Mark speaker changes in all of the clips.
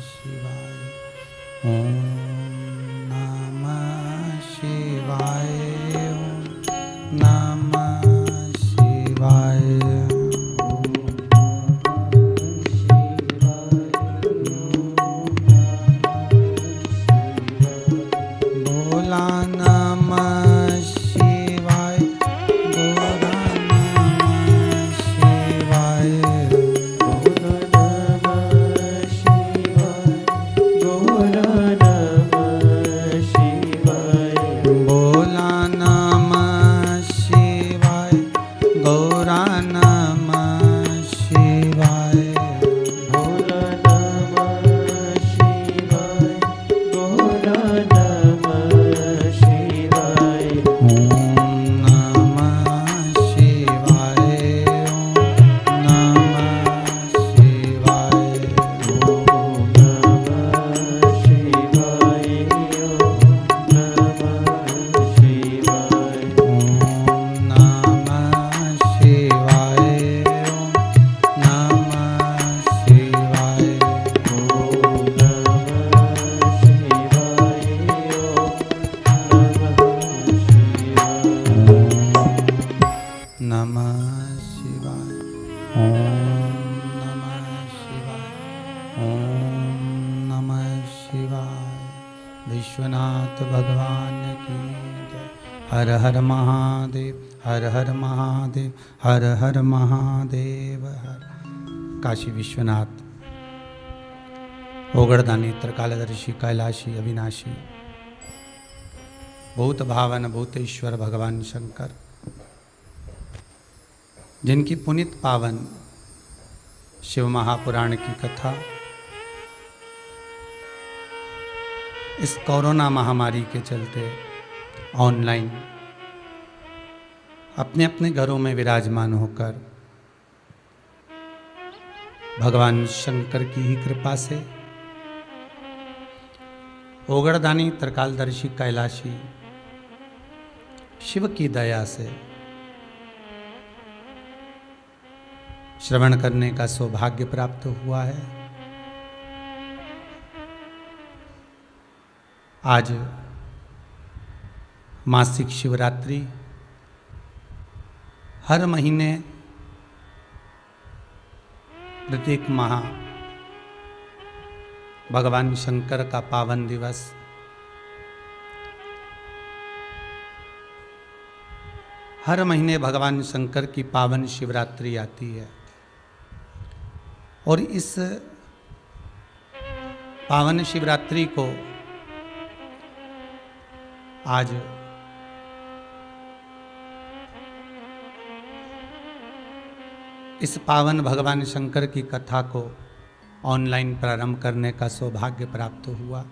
Speaker 1: शिवाय। ओम नमः शिवाय। ओम नमः शिवाय। भोला नमः शिवाय। गोरा नमः शिवाय।
Speaker 2: भोला नमः शिवाय। गोरा नमः शिवाय।
Speaker 1: भोला नमः शिवाय। गौरा नमः शिवाय।
Speaker 2: भोला नमः शिवाय। गोरा नमः शिवाय।
Speaker 1: ओम नमः शिवाय। ओम नमः शिवाय।
Speaker 2: ओम नमः शिवाय। ओम नमः शिवाय।
Speaker 1: ओम नमः शिवाय। ओम नमः शिवाय।
Speaker 2: ओम नमः शिवाय। ओम नमः शिवाय।
Speaker 1: ओम नमः शिवाय। ओम नमः शिवाय। विश्वनाथ भगवान की जय। हर हर महादेव। हर हर महादेव। हर हर महादेव। हर काशी विश्वनाथ, ओगड़दानी, त्रिकालदर्शी, कैलाशी, अविनाशी, भूत भावन भूतेश्वर भगवान शंकर, जिनकी पुनित पावन शिव महापुराण की कथा इस कोरोना महामारी के चलते ऑनलाइन अपने अपने घरों में विराजमान होकर भगवान शंकर की ही कृपा से, ओगड़दानी, त्रिकालदर्शी, कैलाशी शिव की दया से श्रवण करने का सौभाग्य प्राप्त हुआ है। आज मासिक शिवरात्रि, हर महीने प्रत्येक माह भगवान शंकर का पावन दिवस हर महीने भगवान शंकर की पावन शिवरात्रि आती है और इस पावन शिवरात्रि को आज इस पावन भगवान शंकर की कथा को ऑनलाइन प्रारंभ करने का सौभाग्य प्राप्त हुआ,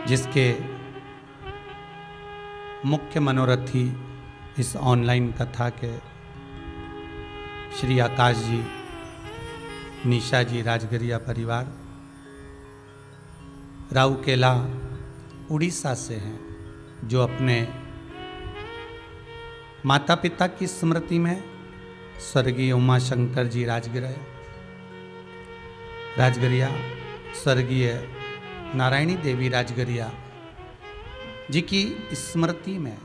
Speaker 1: जिसके मुख्य मनोरथी इस ऑनलाइन कथा के श्री आकाश जी, निशा जी, राजगरिया परिवार, राउकेला, उड़ीसा से हैं, जो अपने माता पिता की स्मृति में स्वर्गीय उमा शंकर जी राजगरिया, स्वर्गीय नारायणी देवी राजगरिया जी की स्मृति में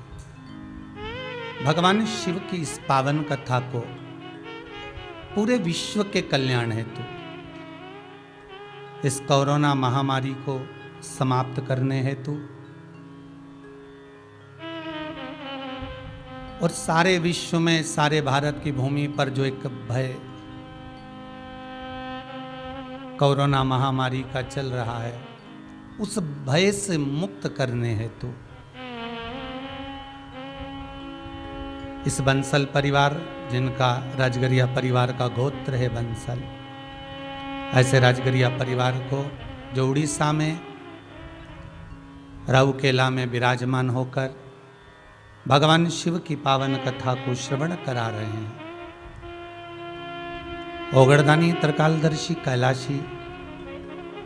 Speaker 1: भगवान शिव की इस पावन कथा को पूरे विश्व के कल्याण हेतु, इस कोरोना महामारी को समाप्त करने हेतु और सारे विश्व में, सारे भारत की भूमि पर जो एक भय कोरोना महामारी का चल रहा है, उस भय से मुक्त करने हेतु इस बंसल परिवार, जिनका राजगरिया परिवार का गोत्र है बंसल, ऐसे राजगरिया परिवार को जो उड़ीसा में राउकेला में विराजमान होकर भगवान शिव की पावन कथा को श्रवण करा रहे हैं। ओगड़दानी, त्रिकालदर्शी, कैलाशी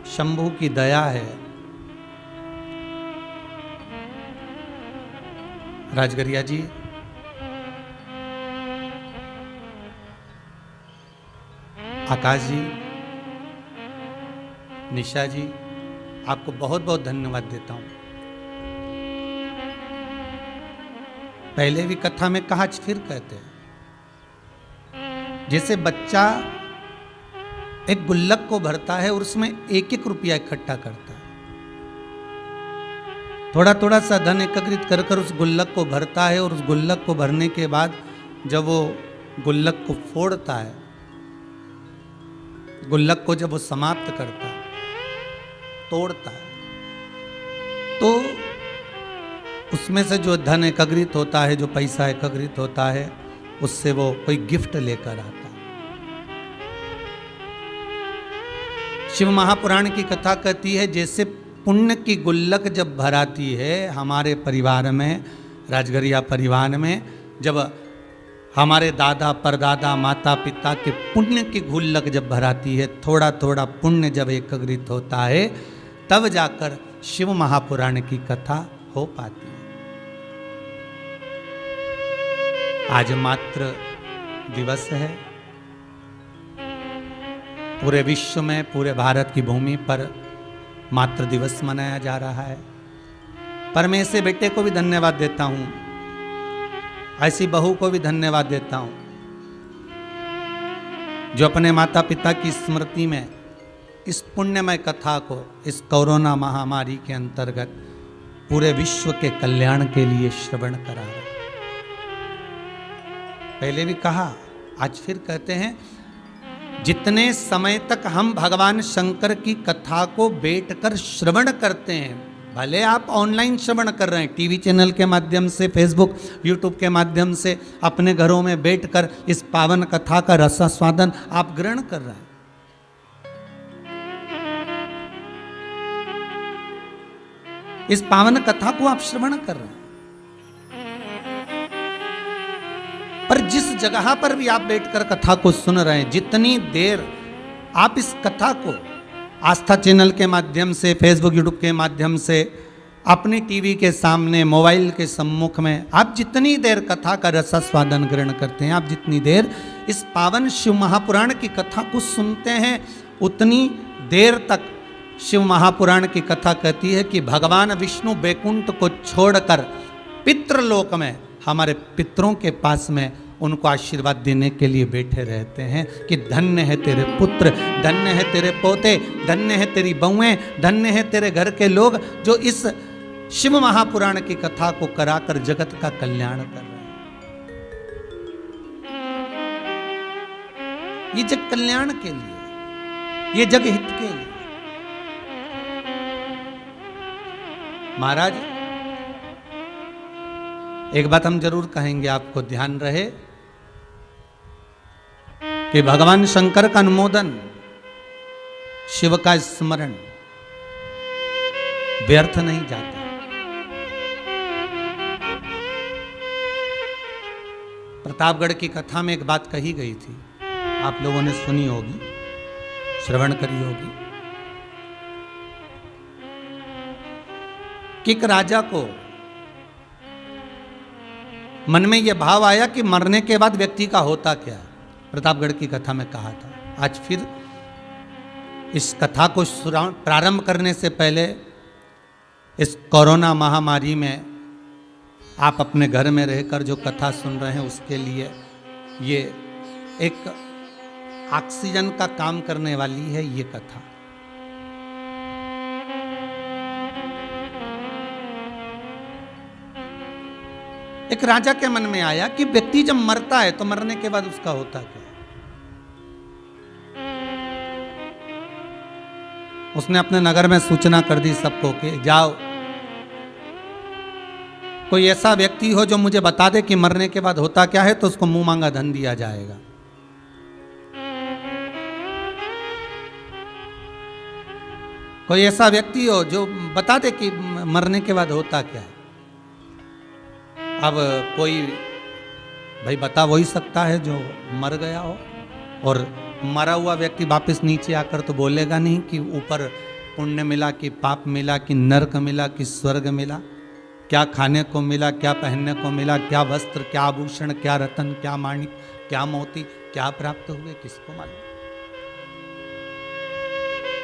Speaker 1: शंभू की दया है। राजगरिया जी, आकाश जी, निशा जी, आपको बहुत बहुत धन्यवाद देता हूं। पहले भी कथा में कहा, आज फिर कहते हैं, जैसे बच्चा एक गुल्लक को भरता है और उसमें एक एक रुपया इकट्ठा करता है, थोड़ा थोड़ा सा धन एकत्रित कर कर उस गुल्लक को भरता है, और उस गुल्लक को भरने के बाद जब वो गुल्लक को फोड़ता है, गुल्लक को जब वो समाप्त करता है, तोड़ता है, तो उसमें से जो धन एकत्रित होता है, जो पैसा एकत्रित होता है, उससे वो कोई गिफ्ट लेकर आता है। शिव महापुराण की कथा कहती है, जैसे पुण्य की गुल्लक जब भराती है हमारे परिवार में, राजगरिया परिवार में, जब हमारे दादा परदादा माता पिता के पुण्य की गुल्लक जब भराती है, थोड़ा थोड़ा पुण्य जब एकत्रित होता है, तब जाकर शिव महापुराण की कथा हो पाती है। आज मातृ दिवस है, पूरे विश्व में, पूरे भारत की भूमि पर मातृ दिवस मनाया जा रहा है। पर मैं ऐसे बेटे को भी धन्यवाद देता हूं, ऐसी बहू को भी धन्यवाद देता हूं, जो अपने माता पिता की स्मृति में इस पुण्यमय कथा को इस कोरोना महामारी के अंतर्गत पूरे विश्व के कल्याण के लिए श्रवण करा रहे। पहले भी कहा, आज फिर कहते हैं, जितने समय तक हम भगवान शंकर की कथा को बैठकर श्रवण करते हैं, भले आप ऑनलाइन श्रवण कर रहे हैं, टीवी चैनल के माध्यम से, फेसबुक यूट्यूब के माध्यम से, अपने घरों में बैठकर इस पावन कथा का रसास्वादन आप ग्रहण कर रहे हैं, इस पावन कथा को आप श्रवण कर रहे हैं, पर जिस जगह पर भी आप बैठकर कथा को सुन रहे हैं, जितनी देर आप इस कथा को आस्था चैनल के माध्यम से, फेसबुक यूट्यूब के माध्यम से, अपने टीवी के सामने, मोबाइल के सम्मुख में आप जितनी देर कथा का रसास्वादन ग्रहण करते हैं, आप जितनी देर इस पावन शिव महापुराण की कथा को सुनते हैं, उतनी देर तक शिव महापुराण की कथा कहती है कि भगवान विष्णु बैकुंठ को छोड़कर पितृलोक में, हमारे पितरों के पास में उनको आशीर्वाद देने के लिए बैठे रहते हैं कि धन्य है तेरे पुत्र, धन्य है तेरे पोते, धन्य है तेरी बहुएं, धन्य है तेरे घर के लोग जो इस शिव महापुराण की कथा को कराकर जगत का कल्याण कर रहे हैं। ये जग कल्याण के लिए, ये जग हित के लिए। महाराज, एक बात हम जरूर कहेंगे, आपको ध्यान रहे कि भगवान शंकर का अनुमोदन, शिव का स्मरण व्यर्थ नहीं जाता। प्रतापगढ़ की कथा में एक बात कही गई थी, आप लोगों ने सुनी होगी, श्रवण करी होगी, कि एक राजा को मन में यह भाव आया कि मरने के बाद व्यक्ति का होता क्या है। प्रतापगढ़ की कथा में कहा था। आज फिर इस कथा को प्रारंभ करने से पहले, इस कोरोना महामारी में आप अपने घर में रहकर जो कथा सुन रहे हैं, उसके लिए ये एक ऑक्सीजन का काम करने वाली है ये कथा। एक राजा के मन में आया कि व्यक्ति जब मरता है तो मरने के बाद उसका होता क्या है। उसने अपने नगर में सूचना कर दी सबको कि जाओ, कोई ऐसा व्यक्ति हो जो मुझे बता दे कि मरने के बाद होता क्या है, तो उसको मुंह मांगा धन दिया जाएगा। कोई ऐसा व्यक्ति हो जो बता दे कि मरने के बाद होता क्या है। अब कोई भाई बता वही सकता है जो मर गया हो, और मरा हुआ व्यक्ति वापस नीचे आकर तो बोलेगा नहीं कि ऊपर पुण्य मिला कि पाप मिला कि नरक मिला कि स्वर्ग मिला, क्या खाने को मिला, क्या पहनने को मिला, क्या वस्त्र, क्या आभूषण, क्या रतन, क्या माणिक, क्या मोती, क्या प्राप्त हुए, किसको मालूम।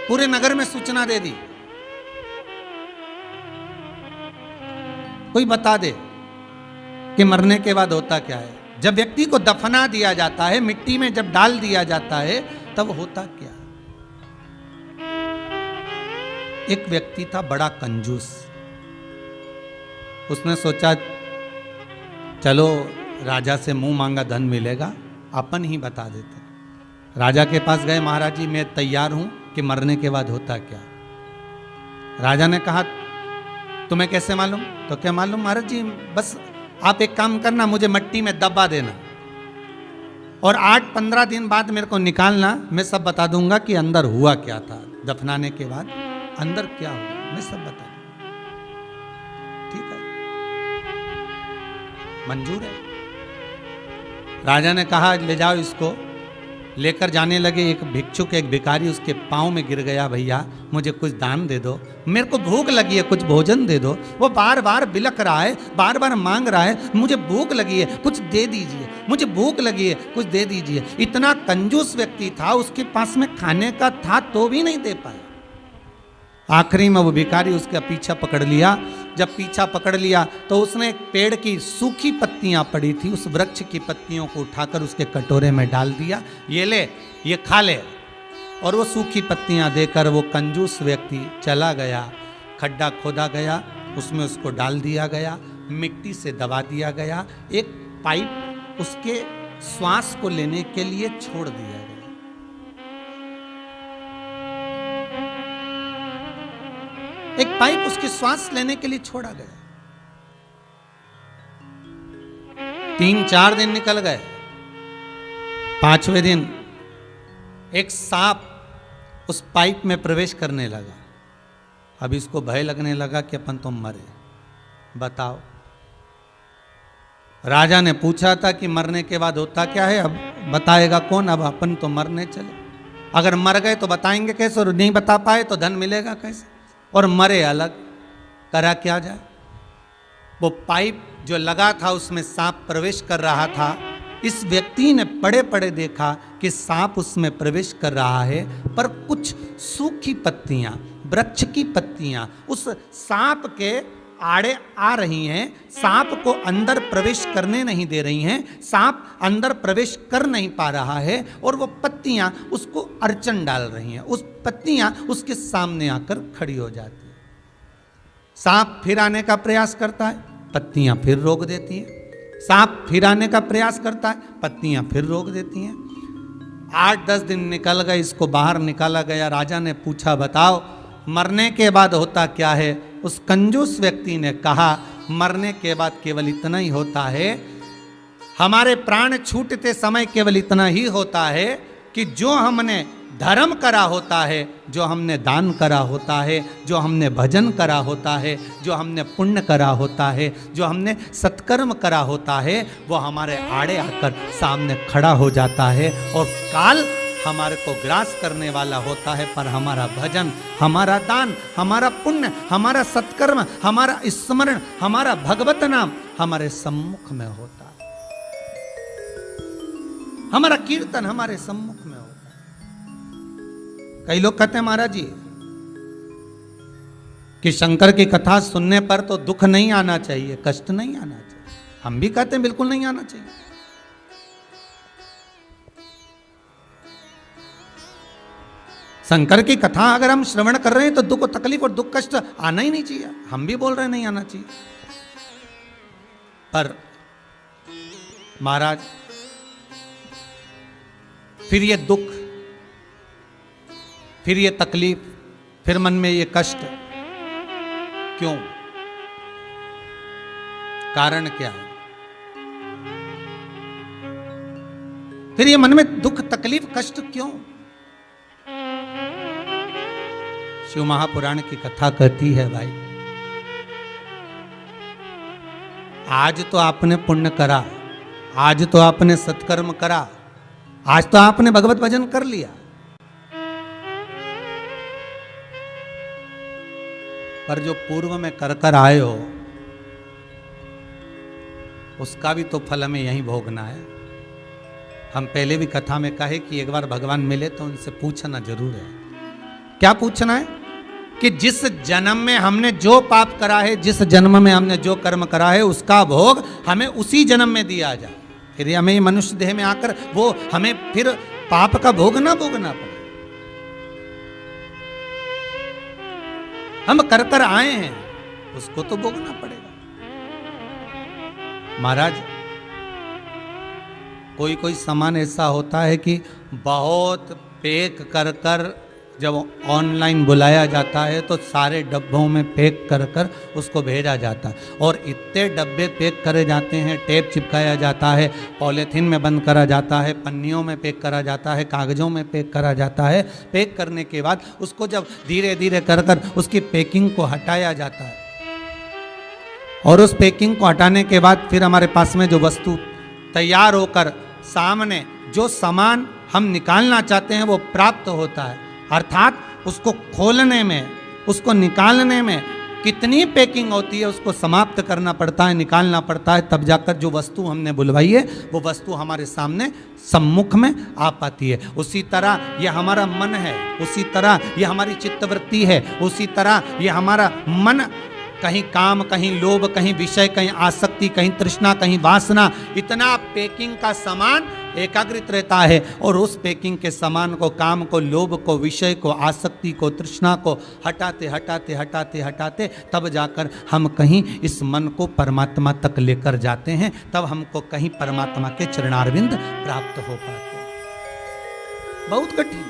Speaker 1: पूरे नगर में सूचना दे दी, कोई बता दे कि मरने के बाद होता क्या है। जब व्यक्ति को दफना दिया जाता है, मिट्टी में जब डाल दिया जाता है, तब होता क्या। एक व्यक्ति था बड़ा कंजूस, उसने सोचा चलो राजा से मुंह मांगा धन मिलेगा, अपन ही बता देते। राजा के पास गए, महाराज जी मैं तैयार हूं कि मरने के बाद होता क्या। राजा ने कहा तुम्हें कैसे मालूम। तो क्या मालूम महाराज जी, बस आप एक काम करना, मुझे मिट्टी में दबा देना और 8-15 दिन बाद मेरे को निकालना, मैं सब बता दूंगा कि अंदर हुआ क्या था, दफनाने के बाद अंदर क्या हुआ, मैं सब बता दूंगा। ठीक है, मंजूर है। राजा ने कहा ले जाओ इसको। लेकर जाने लगे, एक भिक्षुक एक भिखारी उसके पांव में गिर गया, भैया मुझे कुछ दान दे दो, मेरे को भूख लगी है, कुछ भोजन दे दो। वो बार बार बिलख रहा है, बार बार मांग रहा है, मुझे भूख लगी है, कुछ दे दीजिए, मुझे भूख लगी है, कुछ दे दीजिए। इतना कंजूस व्यक्ति था, उसके पास में खाने का था तो भी नहीं दे पाया। आखिरी में वो भिखारी उसका पीछा पकड़ लिया। जब पीछा पकड़ लिया तो उसने एक पेड़ की सूखी पत्तियां पड़ी थी, उस वृक्ष की पत्तियों को उठाकर उसके कटोरे में डाल दिया, ये ले ये खा ले। और वो सूखी पत्तियां देकर वो कंजूस व्यक्ति चला गया। खड्डा खोदा गया, उसमें उसको डाल दिया गया, मिट्टी से दबा दिया गया, एक पाइप उसके श्वास को लेने के लिए छोड़ दिया गया। एक पाइप उसकी श्वास लेने के लिए छोड़ा गया। 3-4 दिन निकल गए। 5वें दिन एक सांप उस पाइप में प्रवेश करने लगा। अब इसको भय लगने लगा कि अपन तो मरे। बताओ, राजा ने पूछा था कि मरने के बाद होता क्या है, अब बताएगा कौन। अब अपन तो मरने चले, अगर मर गए तो बताएंगे कैसे, और नहीं बता पाए तो धन मिलेगा कैसे, और मरे अलग, करा क्या जाए। वो पाइप जो लगा था उसमें सांप प्रवेश कर रहा था। इस व्यक्ति ने पड़े पड़े देखा कि सांप उसमें प्रवेश कर रहा है, पर कुछ सूखी पत्तियां, वृक्ष की पत्तियां उस सांप के आड़े आ रही हैं, सांप को अंदर प्रवेश करने नहीं दे रही हैं, सांप अंदर प्रवेश कर नहीं पा रहा है, और वो पत्तियां उसको अड़चन डाल रही हैं। उस पत्तियां उसके सामने आकर खड़ी हो जाती हैं। सांप फिर आने का प्रयास करता है, पत्तियां फिर रोक देती हैं। सांप फिर आने का प्रयास करता है, पत्तियां फिर रोक देती हैं। 8-10 दिन निकल गए, इसको बाहर निकाला गया। राजा ने पूछा बताओ मरने के बाद होता क्या है। उस कंजूस व्यक्ति ने कहा मरने के बाद केवल इतना ही होता है, हमारे प्राण छूटते समय केवल इतना ही होता है कि जो हमने धर्म करा होता है, जो हमने दान करा होता है, जो हमने भजन करा होता है, जो हमने पुण्य करा होता है, जो हमने सत्कर्म करा होता है, वो हमारे आड़े आकर सामने खड़ा हो जाता है और काल हमारे को ग्रास करने वाला होता है। पर हमारा भजन, हमारा दान, हमारा पुण्य, हमारा सत्कर्म, हमारा स्मरण, हमारा भगवत नाम हमारे सम्मुख में होता है, हमारा कीर्तन हमारे सम्मुख में होता है। कई लोग कहते हैं महाराज जी कि शंकर की कथा सुनने पर तो दुख नहीं आना चाहिए, कष्ट नहीं आना चाहिए। हम भी कहते हैं बिल्कुल नहीं आना चाहिए। शंकर की कथा अगर हम श्रवण कर रहे हैं तो दुख तकलीफ और दुख कष्ट आना ही नहीं चाहिए। हम भी बोल रहे हैं नहीं आना चाहिए, पर महाराज फिर ये दुख, फिर ये तकलीफ, फिर मन में ये कष्ट क्यों? कारण क्या है? फिर ये मन में दुख तकलीफ कष्ट क्यों? शिव महापुराण की कथा कहती है भाई, आज तो आपने पुण्य करा, आज तो आपने सत्कर्म करा, आज तो आपने भगवत भजन कर लिया, पर जो पूर्व में कर कर आए हो उसका भी तो फल हमें यहीं भोगना है। हम पहले भी कथा में कहे कि एक बार भगवान मिले तो उनसे पूछना जरूर है क्या पूछना है कि जिस जन्म में हमने जो पाप करा है, जिस जन्म में हमने जो कर्म करा है, उसका भोग हमें उसी जन्म में दिया जाए। फिर हमें ये मनुष्य देह में आकर वो हमें फिर पाप का भोग ना भोगना पड़े। हम कर कर आए हैं, उसको तो भोगना पड़ेगा। महाराज, कोई कोई सामान ऐसा होता है कि बहुत पैक कर कर जब ऑनलाइन बुलाया जाता है तो सारे डब्बों में पैक कर कर उसको भेजा जाता है, और इतने डब्बे पैक करे जाते हैं, टेप चिपकाया जाता है, पॉलीथीन में बंद करा जाता है, पन्नियों में पैक करा जाता है, कागज़ों में पैक करा जाता है। पैक करने के बाद उसको जब धीरे धीरे कर कर उसकी पैकिंग को हटाया जाता है, और उस पैकिंग को हटाने के बाद फिर हमारे पास में जो वस्तु तैयार होकर सामने जो सामान हम निकालना चाहते हैं वो प्राप्त होता है। अर्थात उसको खोलने में, उसको निकालने में कितनी पैकिंग होती है, उसको समाप्त करना पड़ता है, निकालना पड़ता है, तब जाकर जो वस्तु हमने बुलवाई है वो वस्तु हमारे सामने सम्मुख में आ पाती है। उसी तरह ये हमारा मन है, उसी तरह ये हमारी चित्तवृत्ति है, उसी तरह ये हमारा मन कहीं काम, कहीं लोभ, कहीं विषय, कहीं आसक्ति, कहीं तृष्णा, कहीं वासना, इतना पैकिंग का सामान एकाग्रित रहता है, और उस पैकिंग के सामान को, काम को, लोभ को, विषय को, आसक्ति को, तृष्णा को हटाते हटाते हटाते हटाते तब जाकर हम कहीं इस मन को परमात्मा तक लेकर जाते हैं, तब हमको कहीं परमात्मा के चरणारविंद प्राप्त हो पाते हैं। बहुत कठिन।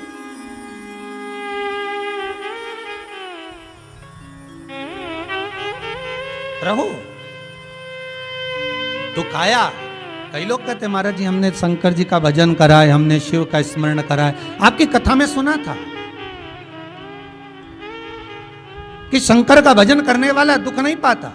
Speaker 1: रहो दुख आया। कई लोग कहते हैं महाराज जी हमने शंकर जी का भजन करा है, हमने शिव का स्मरण करा है। आपकी कथा में सुना था कि शंकर का भजन करने वाला दुख नहीं पाता,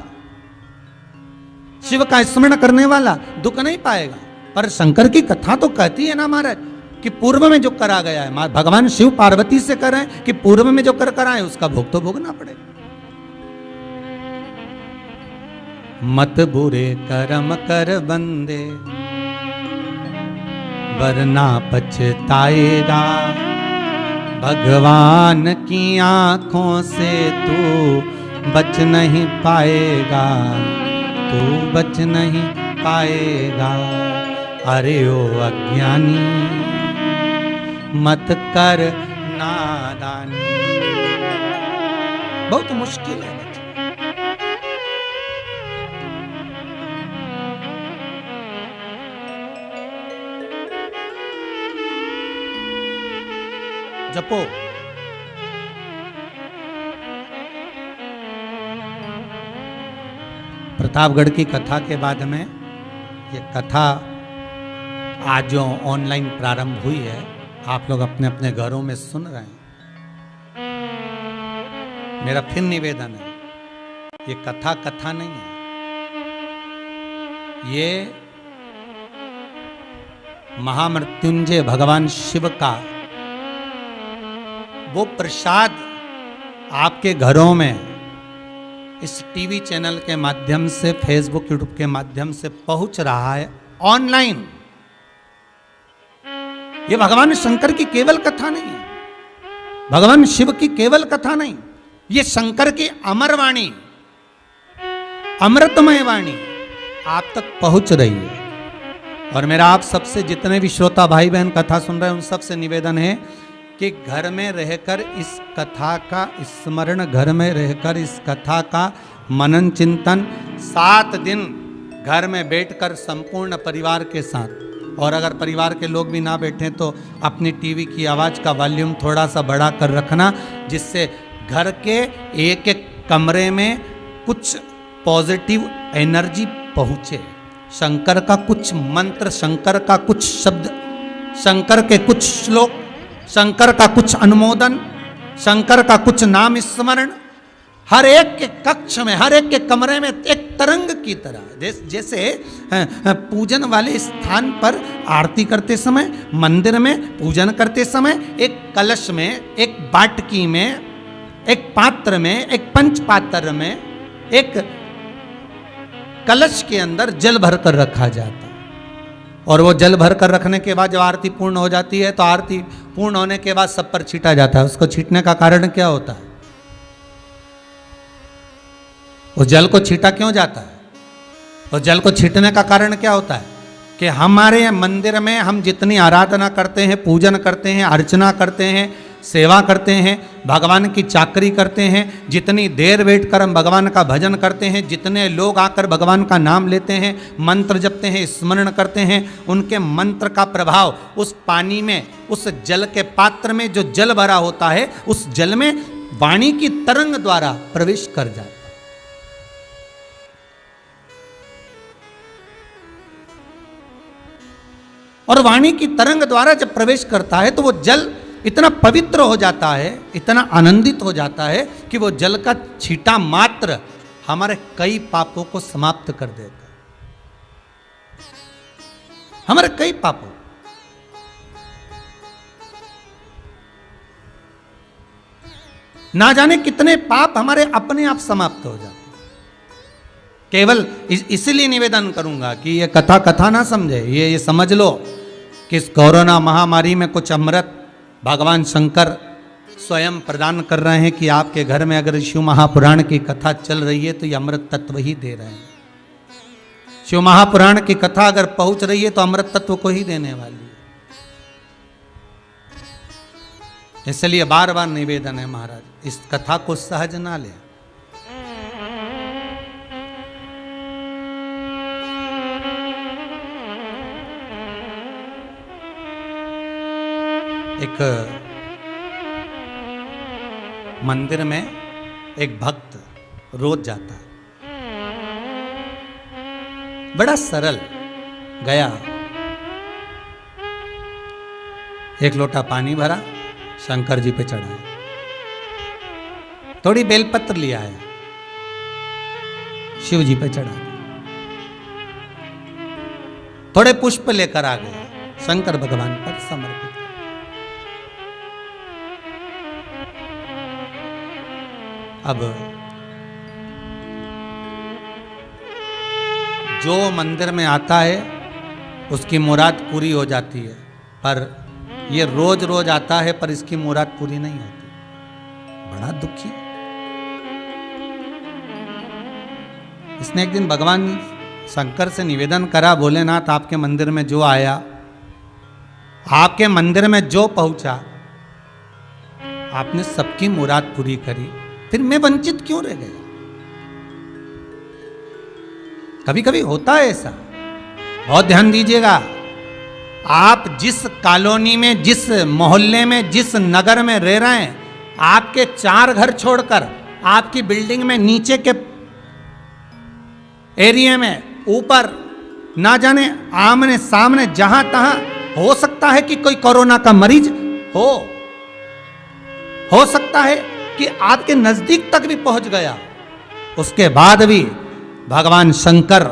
Speaker 1: शिव का स्मरण करने वाला दुख नहीं पाएगा। पर शंकर की कथा तो कहती है ना महाराज कि पूर्व में जो करा गया है, भगवान शिव पार्वती से कर रहे हैं कि पूर्व में जो कर करा है उसका भोग तो भोगना पड़ेगा। मत बुरे कर्म कर बंदे वरना पछताएगा, भगवान की आंखों से तू बच नहीं पाएगा, तू बच नहीं पाएगा। अरे ओ अज्ञानी मत कर नादानी। बहुत मुश्किल है। जपो। प्रतापगढ़ की कथा के बाद में ये कथा आज जो ऑनलाइन प्रारंभ हुई है, आप लोग अपने अपने घरों में सुन रहे हैं। मेरा फिर निवेदन है, ये कथा कथा नहीं है, ये महामृत्युंजय भगवान शिव का वो प्रसाद आपके घरों में इस टीवी चैनल के माध्यम से, फेसबुक, यूट्यूब के माध्यम से पहुंच रहा है ऑनलाइन। ये भगवान शंकर की केवल कथा नहीं है, भगवान शिव की केवल कथा नहीं, ये शंकर की अमर वाणी, अमृतमय वाणी आप तक पहुंच रही है। और मेरा आप सबसे, जितने भी श्रोता भाई बहन कथा सुन रहे हैं, उन सबसे निवेदन है कि घर में रहकर इस कथा का स्मरण, घर में रहकर इस कथा का मनन चिंतन 7 दिन घर में बैठकर संपूर्ण परिवार के साथ, और अगर परिवार के लोग भी ना बैठे तो अपनी टीवी की आवाज़ का वॉल्यूम थोड़ा सा बढ़ा कर रखना, जिससे घर के एक एक कमरे में कुछ पॉजिटिव एनर्जी पहुँचे। शंकर का कुछ मंत्र, शंकर का कुछ शब्द, शंकर के कुछ श्लोक, शंकर का कुछ अनुमोदन, शंकर का कुछ नाम स्मरण हर एक के कक्ष में, हर एक के कमरे में एक तरंग की तरह, जैसे पूजन वाले स्थान पर आरती करते समय, मंदिर में पूजन करते समय एक कलश में, एक बाटकी में, एक पात्र में, एक पंच पात्र में, एक कलश के अंदर जल भरकर रखा जाता, और वो जल भर कर रखने के बाद जब आरती पूर्ण हो जाती है तो आरती पूर्ण होने के बाद सब पर छीटा जाता है। उसको छीटने का कारण क्या होता है? उस जल को छीटा क्यों जाता है? उस जल को छीटने का कारण क्या होता है कि हमारे मंदिर में हम जितनी आराधना करते हैं, पूजन करते हैं, अर्चना करते हैं, सेवा करते हैं, भगवान की चाकरी करते हैं, जितनी देर बैठकर हम भगवान का भजन करते हैं, जितने लोग आकर भगवान का नाम लेते हैं, मंत्र जपते हैं, स्मरण करते हैं, उनके मंत्र का प्रभाव उस पानी में, उस जल के पात्र में जो जल भरा होता है, उस जल में वाणी की तरंग द्वारा प्रवेश कर जाता है। और वाणी की तरंग द्वारा जब प्रवेश करता है तो वो जल इतना पवित्र हो जाता है, इतना आनंदित हो जाता है कि वो जल का छींटा मात्र हमारे कई पापों को समाप्त कर देता है। हमारे कई पापों, ना जाने कितने पाप हमारे अपने आप समाप्त हो जाते हैं। केवल इसलिए निवेदन करूंगा कि ये कथा ना समझे, ये समझ लो कि इस कोरोना महामारी में कुछ अमृत भगवान शंकर स्वयं प्रदान कर रहे हैं कि आपके घर में अगर शिव महापुराण की कथा चल रही है तो ये अमृत तत्व ही दे रहे हैं। शिव महापुराण की कथा अगर पहुंच रही है तो अमृत तत्व को ही देने वाली है। इसलिए बार बार निवेदन है महाराज, इस कथा को सहज ना ले। एक मंदिर में एक भक्त रोज जाता है, बड़ा सरल गया, एक लोटा पानी भरा, शंकर जी पे चढ़ाया, थोड़ी बेलपत्र लिया है, शिव जी पे चढ़ा दिया, थोड़े पुष्प लेकर आ गए, शंकर भगवान पर समर्पित। अब जो मंदिर में आता है उसकी मुराद पूरी हो जाती है, पर ये रोज रोज आता है पर इसकी मुराद पूरी नहीं होती। बड़ा दुखी। इसने एक दिन भगवान शंकर से निवेदन करा, भोलेनाथ आपके मंदिर में जो आया, आपके मंदिर में जो पहुंचा, आपने सबकी मुराद पूरी करी, फिर मैं वंचित क्यों रह गया? कभी कभी होता है ऐसा, बहुत ध्यान दीजिएगा। आप जिस कॉलोनी में, जिस मोहल्ले में, जिस नगर में रह रहे हैं, आपके 4 घर छोड़कर आपकी बिल्डिंग में नीचे के एरिया में, ऊपर, ना जाने आमने सामने जहां तहां हो सकता है कि कोई कोरोना का मरीज हो सकता है कि आपके नजदीक तक भी पहुंच गया। उसके बाद भी भगवान शंकर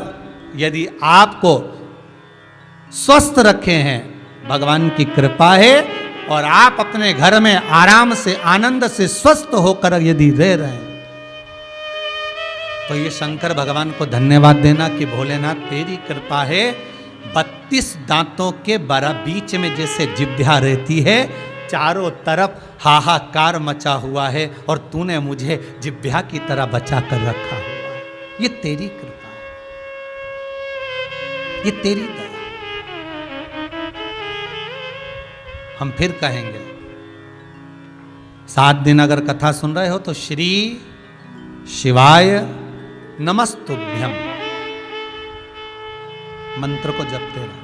Speaker 1: यदि आपको स्वस्थ रखे हैं, भगवान की कृपा है, और आप अपने घर में आराम से, आनंद से, स्वस्थ होकर यदि रह रहे हैं, तो ये शंकर भगवान को धन्यवाद देना कि भोलेनाथ तेरी कृपा है। 32 दांतों के बीच में जैसे जिह्वा रहती है, चारों तरफ हाहाकार मचा हुआ है, और तूने मुझे जिह्वा की तरह बचा कर रखा हुआ है। ये तेरी कृपा है, ये तेरी दया। हम फिर कहेंगे, 7 दिन अगर कथा सुन रहे हो तो श्री शिवाय नमस्तुभ्यम मंत्र को जपते रहो,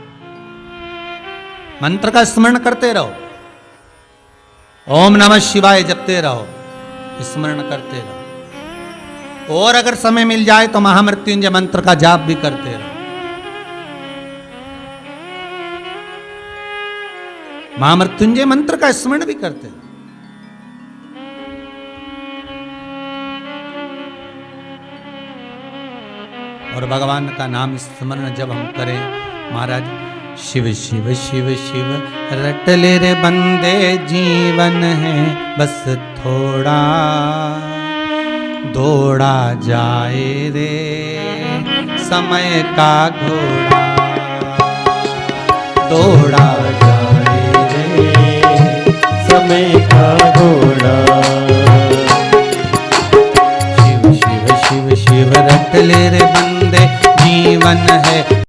Speaker 1: मंत्र का स्मरण करते रहो, ओम नमः शिवाय जपते रहो, स्मरण करते रहो, और अगर समय मिल जाए तो महामृत्युंजय मंत्र का जाप भी करते रहो। महामृत्युंजय मंत्र का स्मरण भी करते रहो। और भगवान का नाम स्मरण जब हम करें, महाराज, शिव शिव शिव शिव रट ले रे बंदे, जीवन है बस थोड़ा, दौड़ा जाए रे समय का घोड़ा। घोड़ा
Speaker 2: जाए रे समय का घोड़ा।
Speaker 1: शिव शिव शिव शिव रट ले रे बंदे जीवन है